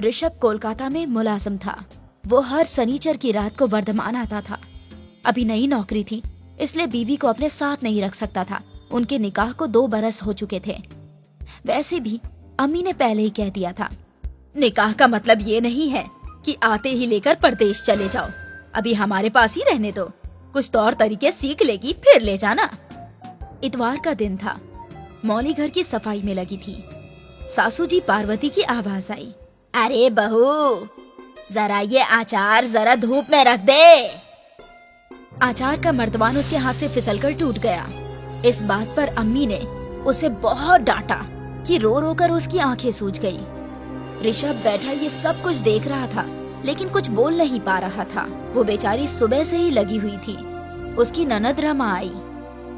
ऋषभ कोलकाता में मुलाजिम था। वो हर शनिचर की रात को वर्धमान आता था। अभी नई नौकरी थी, इसलिए बीवी को अपने साथ नहीं रख सकता था। उनके निकाह को 2 बरस हो चुके थे। वैसे भी अम्मी ने पहले ही कह दिया था, निकाह का मतलब ये नहीं है कि आते ही लेकर परदेश चले जाओ। अभी हमारे पास ही रहने दो, कुछ तौर तरीके सीख लेगी फिर ले जाना। इतवार का दिन था। मौली घर की सफाई में लगी थी। सासू जी पार्वती की आवाज आई, अरे बहू, जरा ये अचार जरा धूप में रख दे। अचार का मर्तबान उसके हाथ से फिसलकर टूट गया। इस बात पर अम्मी ने उसे बहुत डांटा कि रो रो कर उसकी आंखें सूज गई। ऋषभ बैठा ये सब कुछ देख रहा था, लेकिन कुछ बोल नहीं पा रहा था। वो बेचारी सुबह से ही लगी हुई थी। उसकी ननद रमा आई।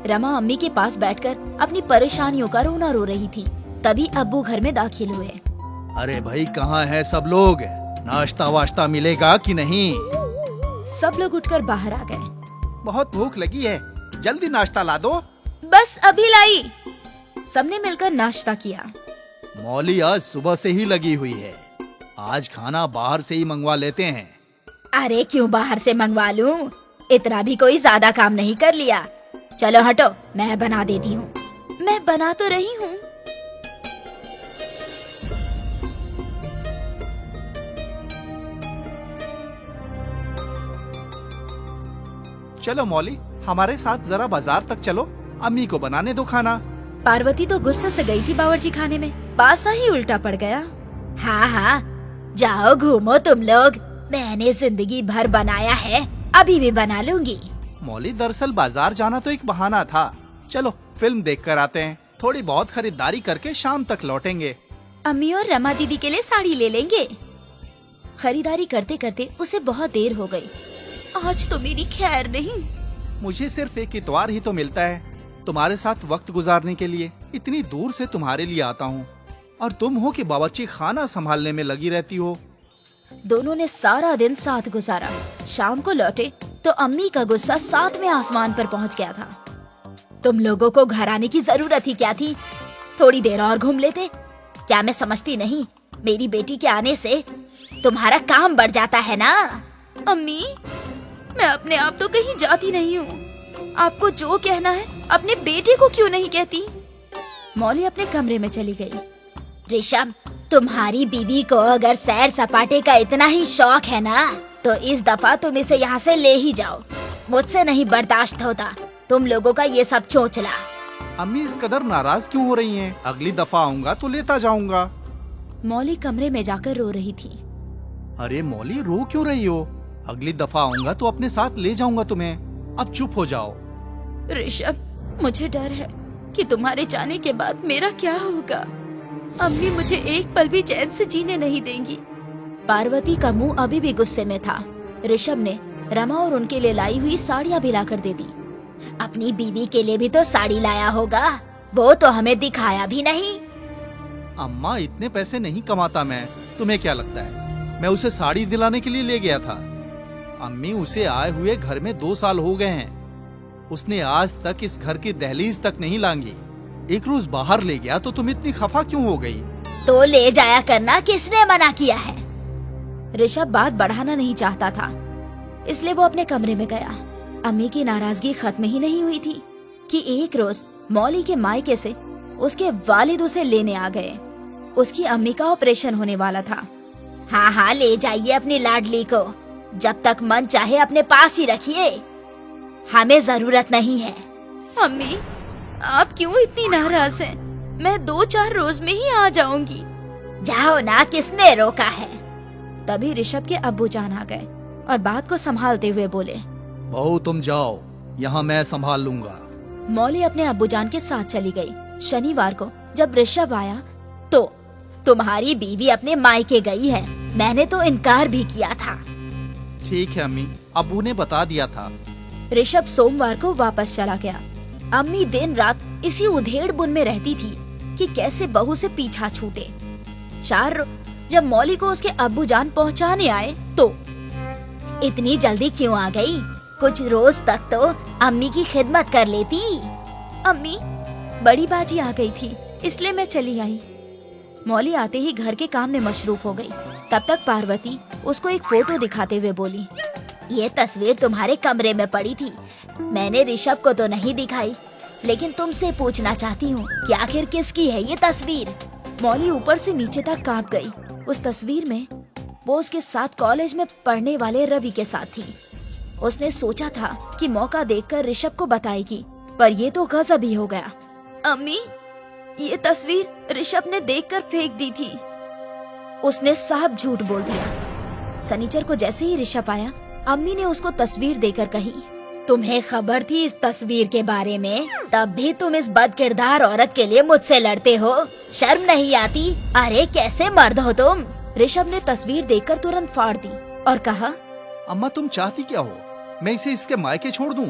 रमा अम्मी के पास बैठकर अपनी परेशानियों का रोना रो रही थी। तभी अब्बू घर में दाखिल हुए। अरे भाई, कहाँ है सब लोग? नाश्ता वाश्ता मिलेगा कि नहीं? सब लोग उठकर बाहर आ गए। बहुत भूख लगी है, जल्दी नाश्ता ला दो। बस अभी लाई। सबने मिलकर नाश्ता किया। मौली आज सुबह से ही लगी हुई है। आज खाना बाहर से ही मंगवा लेते हैं। अरे क्यों बाहर से मंगवा लूं? इतना भी कोई ज्यादा काम नहीं कर लिया। चलो हटो, मैं बना देती हूँ। मैं बना तो रही हूँ। चलो मौली, हमारे साथ जरा बाजार तक चलो, अम्मी को बनाने दो खाना। पार्वती तो गुस्से से गई थी बावर्ची खाने में, पासा ही उल्टा पड़ गया। हाँ हाँ, जाओ घूमो तुम लोग, मैंने जिंदगी भर बनाया है, अभी भी बना लूंगी। मौली, दरअसल बाजार जाना तो एक बहाना था। चलो फिल्म देख कर आते हैं, थोड़ी बहुत खरीदारी करके शाम तक लौटेंगे। अम्मी और रमा दीदी के लिए साड़ी ले लेंगे। खरीदारी करते करते उसे बहुत देर हो गई। आज तो मेरी खैर नहीं। मुझे सिर्फ एक इतवार ही तो मिलता है तुम्हारे साथ वक्त गुजारने के लिए। इतनी दूर से तुम्हारे लिए आता हूँ और तुम हो कि बावर्ची खाना संभालने में लगी रहती हो। दोनों ने सारा दिन साथ गुजारा। शाम को लौटे तो अम्मी का गुस्सा 7वें आसमान पर पहुँच गया था। तुम लोगों को घर आने की जरूरत ही क्या थी? थोड़ी देर और घूम लेते। क्या मैं समझती नहीं, मेरी बेटी के आने से तुम्हारा काम बढ़ जाता है ना? अम्मी, मैं अपने आप तो कहीं जाती नहीं हूँ। आपको जो कहना है अपने बेटे को क्यों नहीं कहती? मौली अपने कमरे में चली गई। ऋषभ, तुम्हारी बीवी को अगर सैर सपाटे का इतना ही शौक है ना, तो इस दफा तुम इसे यहाँ से ले ही जाओ। मुझसे नहीं बर्दाश्त होता तुम लोगों का ये सब चोचला। अम्मी इस कदर नाराज क्यों हो रही हैं? अगली दफा आऊंगा तो लेता जाऊंगा। मौली कमरे में जाकर रो रही थी। अरे मौली, रो क्यों रही हो? अगली दफा आऊंगा तो अपने साथ ले जाऊंगा तुम्हें। अब चुप हो जाओ। ऋषभ, मुझे डर है कि तुम्हारे जाने के बाद मेरा क्या होगा। अम्मी मुझे एक पल भी चैन से जीने नहीं देंगी। पार्वती का मुंह अभी भी गुस्से में था। ऋषभ ने रमा और उनके लिए लाई हुई साड़ियाँ भी लाकर दे दी। अपनी बीवी के लिए भी तो साड़ी लाया होगा, वो तो हमें दिखाया भी नहीं। अम्मा, इतने पैसे नहीं कमाता मैं। तुम्हें क्या लगता है मैं उसे साड़ी दिलाने के लिए ले गया था? अम्मी, उसे आए हुए घर में 2 साल हो गए हैं। उसने आज तक इस घर की दहलीज तक नहीं लांगी। एक रोज बाहर ले गया तो तुम इतनी खफा क्यों हो गई? तो ले जाया करना, किसने मना किया है? ऋषभ बात बढ़ाना नहीं चाहता था, इसलिए वो अपने कमरे में गया। अम्मी की नाराजगी खत्म ही नहीं हुई थी कि एक रोज मौली के मायके से उसके वालिद उसे लेने आ गए। उसकी अम्मी का ऑपरेशन होने वाला था। हाँ हाँ, ले जाइए अपनी लाडली को, जब तक मन चाहे अपने पास ही रखिए, हमें जरूरत नहीं है। अम्मी, आप क्यों इतनी नाराज हैं? मैं 2-4 रोज में ही आ जाऊंगी। जाओ ना, किसने रोका है? तभी ऋषभ के अब्बू जान आ गए और बात को संभालते हुए बोले, बहू तुम जाओ, यहाँ मैं संभाल लूंगा। मौली अपने अब्बू जान के साथ चली गई। शनिवार को जब ऋषभ आया तो तुम्हारी बीवी अपने मायके गई है, मैंने तो इनकार भी किया था। ठीक है अम्मी, अब्बू ने बता दिया था। ऋषभ सोमवार को वापस चला गया। अम्मी दिन रात इसी उधेड़ बुन में रहती थी कि कैसे बहू से पीछा छूटे। जब मौली को उसके अब्बू जान पहुँचाने आए तो इतनी जल्दी क्यों आ गई? कुछ रोज तक तो अम्मी की खिदमत कर लेती। अम्मी, बड़ी बाजी आ गई थी, इसलिए मैं चली आई। मौली आते ही घर के काम में मशरूफ हो गई। तब तक पार्वती उसको एक फोटो दिखाते हुए बोली, ये तस्वीर तुम्हारे कमरे में पड़ी थी। मैंने ऋषभ को तो नहीं दिखाई, लेकिन तुमसे पूछना चाहती हूँ कि आखिर किसकी है ये तस्वीर। मौली ऊपर से नीचे तक कांप गई। उस तस्वीर में वो उसके साथ कॉलेज में पढ़ने वाले रवि के साथ थी। उसने सोचा था कि मौका देखकर ऋषभ को बताएगी, पर ये तो गजब ही हो गया। अम्मी, ये तस्वीर ऋषभ ने देखकर फेंक दी थी। उसने साफ झूठ बोल दिया। शनिचर को जैसे ही ऋषभ आया, अम्मी ने उसको तस्वीर देकर कही, तुम्हें खबर थी इस तस्वीर के बारे में? तब भी तुम इस बदकिरदार औरत के लिए मुझसे लड़ते हो? शर्म नहीं आती? अरे कैसे मर्द हो तुम? ऋषभ ने तस्वीर देखकर तुरंत फाड़ दी और कहा, अम्मा तुम चाहती क्या हो? मैं इसे इसके मायके छोड़ दूं?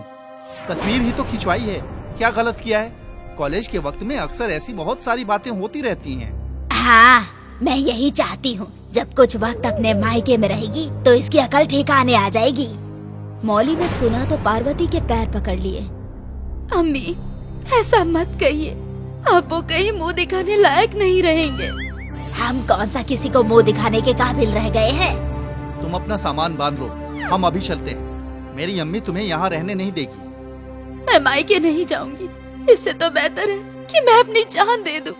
तस्वीर ही तो खिंचवाई है, क्या गलत किया है? कॉलेज के वक्त में अक्सर ऐसी बहुत सारी बातें होती रहती हैं। हाँ, मैं यही चाहती हूँ। जब कुछ वक्त अपने मायके में रहेगी तो इसकी अकल ठिकाने आ जाएगी। मौली ने सुना तो पार्वती के पैर पकड़ लिए। अम्मी, ऐसा मत कहिए, अब वो कहीं मुंह दिखाने लायक नहीं रहेंगे। हम कौन सा किसी को मुंह दिखाने के काबिल रह गए हैं? तुम अपना सामान बांध लो, हम अभी चलते हैं। मेरी अम्मी तुम्हें यहाँ रहने नहीं देगी। मैं मायके नहीं जाऊंगी। इससे तो बेहतर है कि मैं अपनी जान दे दूं।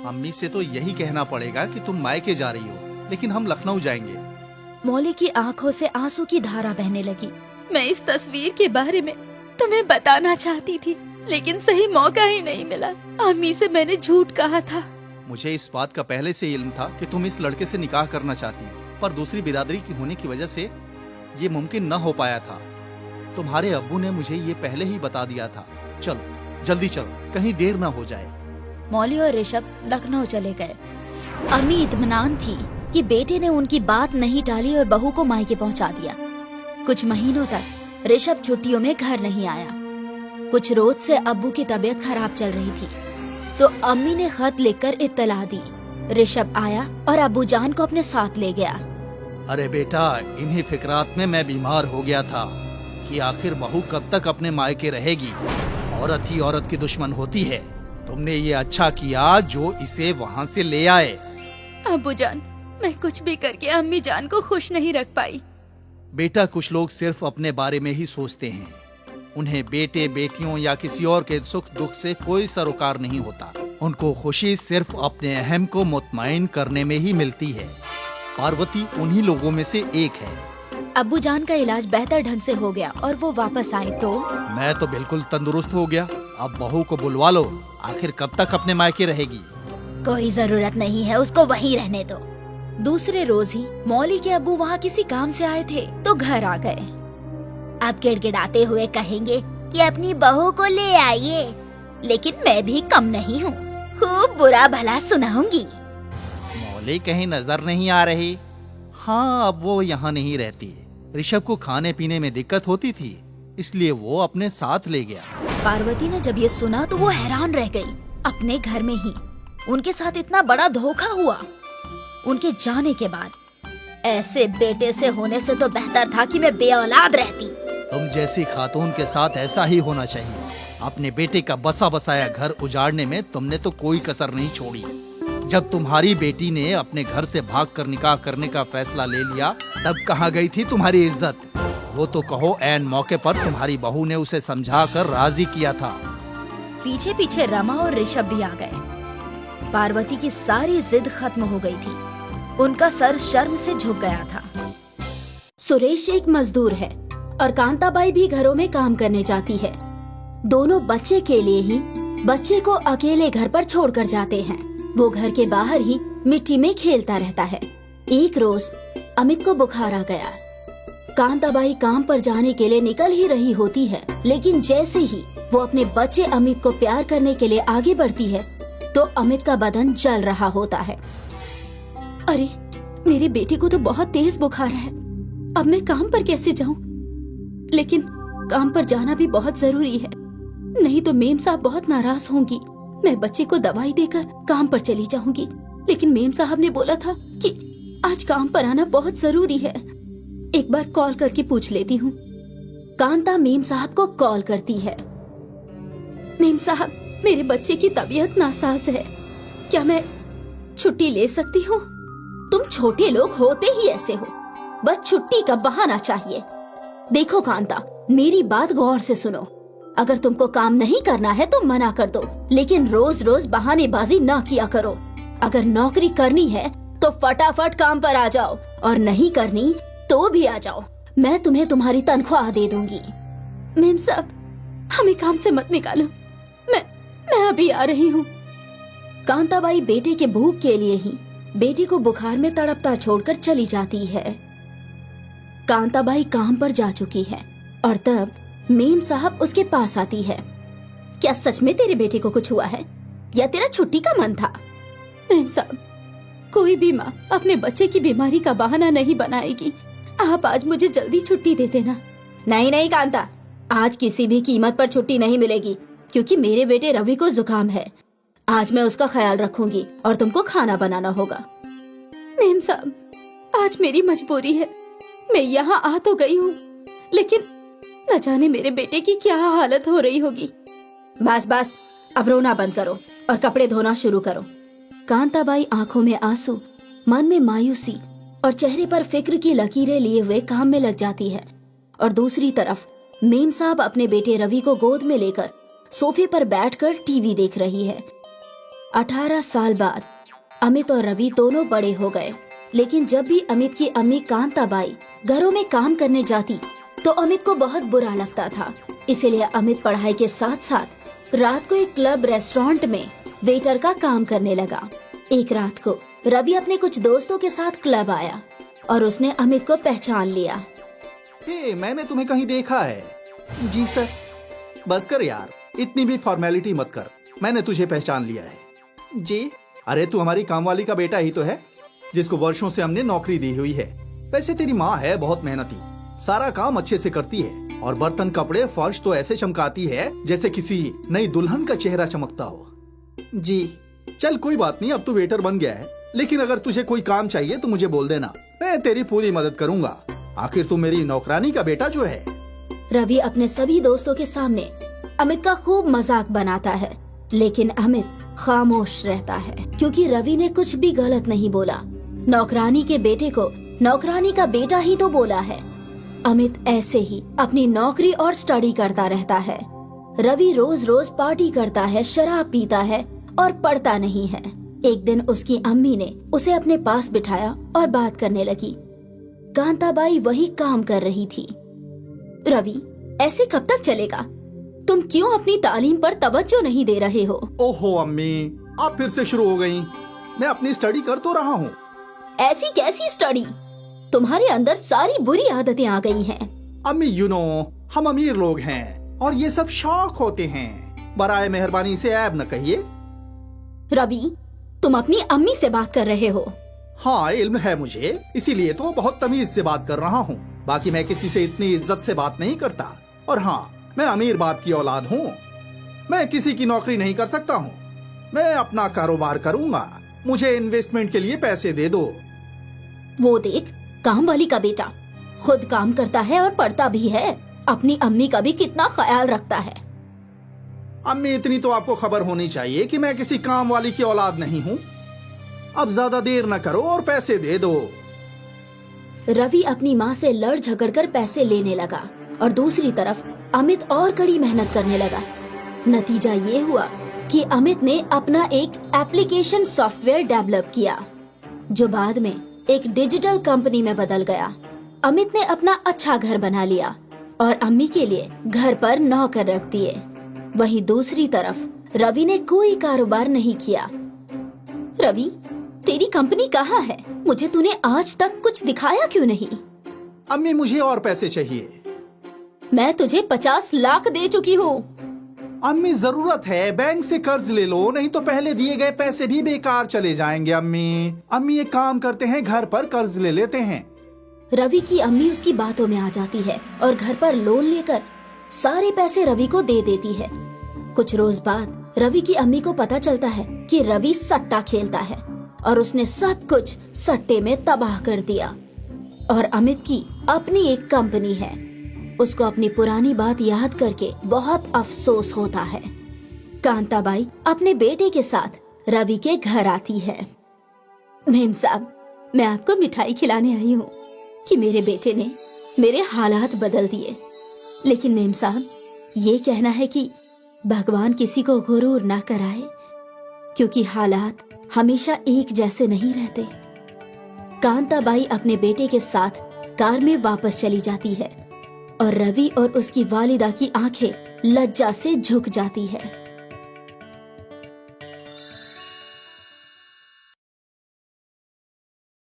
अम्मी से तो यही कहना पड़ेगा कि तुम मायके जा रही हो, लेकिन हम लखनऊ जाएंगे। मौली की आंखों से आंसू की धारा बहने लगी। मैं इस तस्वीर के बारे में तुम्हें बताना चाहती थी, लेकिन सही मौका ही नहीं मिला। अम्मी से मैंने झूठ कहा था। मुझे इस बात का पहले से इल्म था कि तुम इस लड़के से निकाह करना चाहती हो, पर दूसरी बिरादरी की होने की वजह से ये मुमकिन न हो पाया था। तुम्हारे अब्बू ने मुझे ये पहले ही बता दिया था। चलो जल्दी चलो, कहीं देर न हो जाए। मौली और ऋषभ लखनऊ चले गए। अम्मी इत्मीनान थी कि बेटे ने उनकी बात नहीं टाली और बहू को मायके पहुंचा दिया। कुछ महीनों तक ऋषभ छुट्टियों में घर नहीं आया। कुछ रोज से अब्बू की तबीयत खराब चल रही थी, तो अम्मी ने खत लिखकर इत्तला दी। ऋषभ आया और अब्बू जान को अपने साथ ले गया। अरे बेटा, इन्हीं फिक्रात में मैं बीमार हो गया था कि आखिर बहू कब तक अपने मायके रहेगी। औरत ही औरत की दुश्मन होती है। तुमने ये अच्छा किया जो इसे वहाँ से ले आए। अब्बू जान, मैं कुछ भी करके अम्मी जान को खुश नहीं रख पाई। बेटा, कुछ लोग सिर्फ अपने बारे में ही सोचते हैं। उन्हें बेटे बेटियों या किसी और के सुख दुख से कोई सरोकार नहीं होता। उनको खुशी सिर्फ अपने अहम को मुतमईन करने में ही मिलती है। पार्वती उन्हीं लोगों में से एक है। अब्बू जान का इलाज बेहतर ढंग से हो गया और वो वापस आए तो मैं तो बिल्कुल तंदुरुस्त हो गया। अब बहू को बुलवा लो, आखिर कब तक अपने मायके रहेगी? कोई जरूरत नहीं है, उसको वहीं रहने दो। दूसरे रोज ही मौली के अब्बू वहाँ किसी काम से आए थे तो घर आ गए। अब गिड़गिड़ाते हुए कहेंगे कि अपनी बहू को ले आइए, लेकिन मैं भी कम नहीं हूँ, खूब बुरा भला सुनाऊंगी। मौली कहीं नजर नहीं आ रही? हाँ, अब वो यहाँ नहीं रहती। ऋषभ को खाने पीने में दिक्कत होती थी, इसलिए वो अपने साथ ले गया। पार्वती ने जब ये सुना तो वो हैरान रह गई। अपने घर में ही उनके साथ इतना बड़ा धोखा हुआ। उनके जाने के बाद ऐसे बेटे से होने से तो बेहतर था कि मैं बेऔलाद रहती। तुम जैसी खातून के साथ ऐसा ही होना चाहिए। अपने बेटे का बसा बसाया घर उजाड़ने में तुमने तो कोई कसर नहीं छोड़ी। जब तुम्हारी बेटी ने अपने घर से भागकर निकाह करने का फैसला ले लिया, तब कहाँ गई थी तुम्हारी इज्जत? वो तो कहो ऐन मौके पर तुम्हारी बहू ने उसे समझाकर राजी किया था। पीछे पीछे रमा और ऋषभ भी आ गए। पार्वती की सारी जिद खत्म हो गई थी। उनका सर शर्म से झुक गया था। सुरेश एक मजदूर है और कांताबाई भी घरों में काम करने जाती है। दोनों बच्चे के लिए ही बच्चे को अकेले घर पर छोड़कर जाते हैं। वो घर के बाहर ही मिट्टी में खेलता रहता है। एक रोज अमित को बुखार आ गया। कांताबाई काम पर जाने के लिए निकल ही रही होती है, लेकिन जैसे ही वो अपने बच्चे अमित को प्यार करने के लिए आगे बढ़ती है तो अमित का बदन जल रहा होता है। अरे, मेरी बेटी को तो बहुत तेज बुखार है, अब मैं काम पर कैसे जाऊं? लेकिन काम पर जाना भी बहुत जरूरी है, नहीं तो मेम साहब बहुत नाराज होंगी। मैं बच्चे को दवाई देकर काम पर चली जाऊंगी, लेकिन मेम साहब ने बोला था कि आज काम पर आना बहुत जरूरी है। एक बार कॉल करके पूछ लेती हूँ। कांता मेम साहब को कॉल करती है। मेम साहब, मेरे बच्चे की तबीयत नासाज है, क्या मैं छुट्टी ले सकती हो? तुम छोटे लोग होते ही ऐसे हो, बस छुट्टी का बहाना चाहिए। देखो कांता, मेरी बात गौर से सुनो। अगर तुमको काम नहीं करना है तो मना कर दो, लेकिन रोज रोज बहानेबाजी ना किया करो। अगर नौकरी करनी है तो फटाफट काम पर आ जाओ, और नहीं करनी तो भी आ जाओ। मैं तुम्हें तुम्हारी तनख्वाह दे दूंगी। मेम साहब, हमें काम से मत निकालो, मैं अभी आ रही हूँ। कांताबाई बेटे के भूख के लिए ही बेटी को बुखार में तड़पता छोड़कर चली जाती है। कांताबाई काम पर जा चुकी है और तब मेम साहब उसके पास आती है। क्या सच में तेरे बेटे को कुछ हुआ है या तेरा छुट्टी का मन था? मेम साहब, कोई भी माँ अपने बच्चे की बीमारी का बहाना नहीं बनाएगी। आप आज मुझे जल्दी छुट्टी दे देना। नहीं नहीं कांता, आज किसी भी कीमत पर छुट्टी नहीं मिलेगी, क्योंकि मेरे बेटे रवि को जुकाम है। आज मैं उसका ख्याल रखूंगी और तुमको खाना बनाना होगा। मेम साहब, आज मेरी मजबूरी है। मैं यहाँ आ तो गई हूँ, लेकिन न जाने मेरे बेटे की क्या हालत हो रही होगी। बस बस, अब रोना बंद करो और कपड़े धोना शुरू करो। कांताबाई आंखों में आंसू, मन में मायूसी और चेहरे पर फिक्र की लकीरें लिए हुए काम में लग जाती है। और दूसरी तरफ मेम साहब अपने बेटे रवि को गोद में लेकर सोफे पर बैठकर टीवी देख रही है। 18 साल बाद अमित और रवि दोनों बड़े हो गए, लेकिन जब भी अमित की अम्मी कांताबाई घरों में काम करने जाती तो अमित को बहुत बुरा लगता था। इसीलिए अमित पढ़ाई के साथ साथ रात को एक क्लब रेस्टोरेंट में वेटर का काम करने लगा। एक रात को रवि अपने कुछ दोस्तों के साथ क्लब आया और उसने अमित को पहचान लिया। मैंने तुम्हें कहीं देखा है। जी सर। बस कर यार, इतनी भी फॉर्मेलिटी मत कर, मैंने तुझे पहचान लिया है। जी? अरे तू हमारी कामवाली का बेटा ही तो है, जिसको वर्षों से हमने नौकरी दी हुई है। वैसे तेरी माँ है बहुत मेहनती, सारा काम अच्छे से करती है और बर्तन कपड़े फर्श तो ऐसे चमकाती है जैसे किसी नई दुल्हन का चेहरा चमकता हो। जी। चल कोई बात नहीं, अब तू वेटर बन गया है, लेकिन अगर तुझे कोई काम चाहिए तो मुझे बोल देना, मैं तेरी पूरी मदद करूंगा। आखिर तू मेरी नौकरानी का बेटा जो है। रवि अपने सभी दोस्तों के सामने अमित का खूब मजाक बनाता है, लेकिन अमित खामोश रहता है क्योंकि रवि ने कुछ भी गलत नहीं बोला। नौकरानी के बेटे को नौकरानी का बेटा ही तो बोला है। अमित ऐसे ही अपनी नौकरी और स्टडी करता रहता है। रवि रोज रोज पार्टी करता है, शराब पीता है और पढ़ता नहीं है। एक दिन उसकी अम्मी ने उसे अपने पास बिठाया और बात करने लगी। कांताबाई वही काम कर रही थी। रवि, ऐसे कब तक चलेगा? तुम क्यों अपनी तालीम पर तवज्जो नहीं दे रहे हो? ओहो अम्मी, आप फिर से शुरू हो गयी। मैं अपनी स्टडी कर तो रहा हूँ। ऐसी कैसी स्टडी? तुम्हारे अंदर सारी बुरी आदतें आ गई हैं। अम्मी यू नो, हम अमीर लोग हैं और ये सब शौक होते हैं। बराए मेहरबानी से ऐब न कहिए। रवि, तुम अपनी अम्मी से बात कर रहे हो? हाँ, इल्म है मुझे, इसीलिए तो बहुत तमीज से बात कर रहा हूँ। बाकी मैं किसी से इतनी इज्जत से बात नहीं करता। और हाँ, मैं अमीर बाप की औलाद हूँ। मैं किसी की नौकरी नहीं कर सकता हूँ। मैं अपना कारोबार करूँगा। मुझे इन्वेस्टमेंट के लिए पैसे दे दो। वो देख, काम वाली का बेटा खुद काम करता है और पढ़ता भी है। अपनी अम्मी का भी कितना ख्याल रखता है। अम्मी, इतनी तो आपको खबर होनी चाहिए कि मैं किसी काम वाली की औलाद नहीं हूँ। अब ज्यादा देर न करो और पैसे दे दो। रवि अपनी माँ से लड़ झगड़ कर पैसे लेने लगा और दूसरी तरफ अमित और कड़ी मेहनत करने लगा। नतीजा ये हुआ कि अमित ने अपना एक एप्लीकेशन सॉफ्टवेयर डेवलप किया, जो बाद में एक डिजिटल कंपनी में बदल गया। अमित ने अपना अच्छा घर बना लिया और अम्मी के लिए घर पर नौकर रख दिए। वहीं दूसरी तरफ रवि ने कोई कारोबार नहीं किया। रवि, तेरी कंपनी कहाँ है? मुझे तूने आज तक कुछ दिखाया क्यों नहीं? अम्मी, मुझे और पैसे चाहिए। मैं तुझे 50 लाख दे चुकी हूँ। अम्मी, जरूरत है, बैंक से कर्ज ले लो, नहीं तो पहले दिए गए पैसे भी बेकार चले जाएंगे। अम्मी एक काम करते हैं, घर पर कर्ज ले लेते हैं। रवि की अम्मी उसकी बातों में आ जाती है और घर पर लोन लेकर सारे पैसे रवि को दे देती है। कुछ रोज बाद रवि की अम्मी को पता चलता है कि रवि सट्टा खेलता है और उसने सब कुछ सट्टे में तबाह कर दिया। और अमित की अपनी एक कंपनी है। उसको अपनी पुरानी बात याद करके बहुत अफसोस होता है। कांताबाई अपने बेटे के साथ रवि के घर आती है। मेम साहब, मैं आपको मिठाई खिलाने आई हूँ कि मेरे बेटे ने मेरे हालात बदल दिए। लेकिन मेम साहब, ये कहना है कि भगवान किसी को गुरूर ना कराए, क्योंकि हालात हमेशा एक जैसे नहीं रहते। कांताबाई अपने बेटे के साथ कार में वापस चली जाती है और रवि और उसकी वालिदा की आंखें लज्जा से झुक जाती है।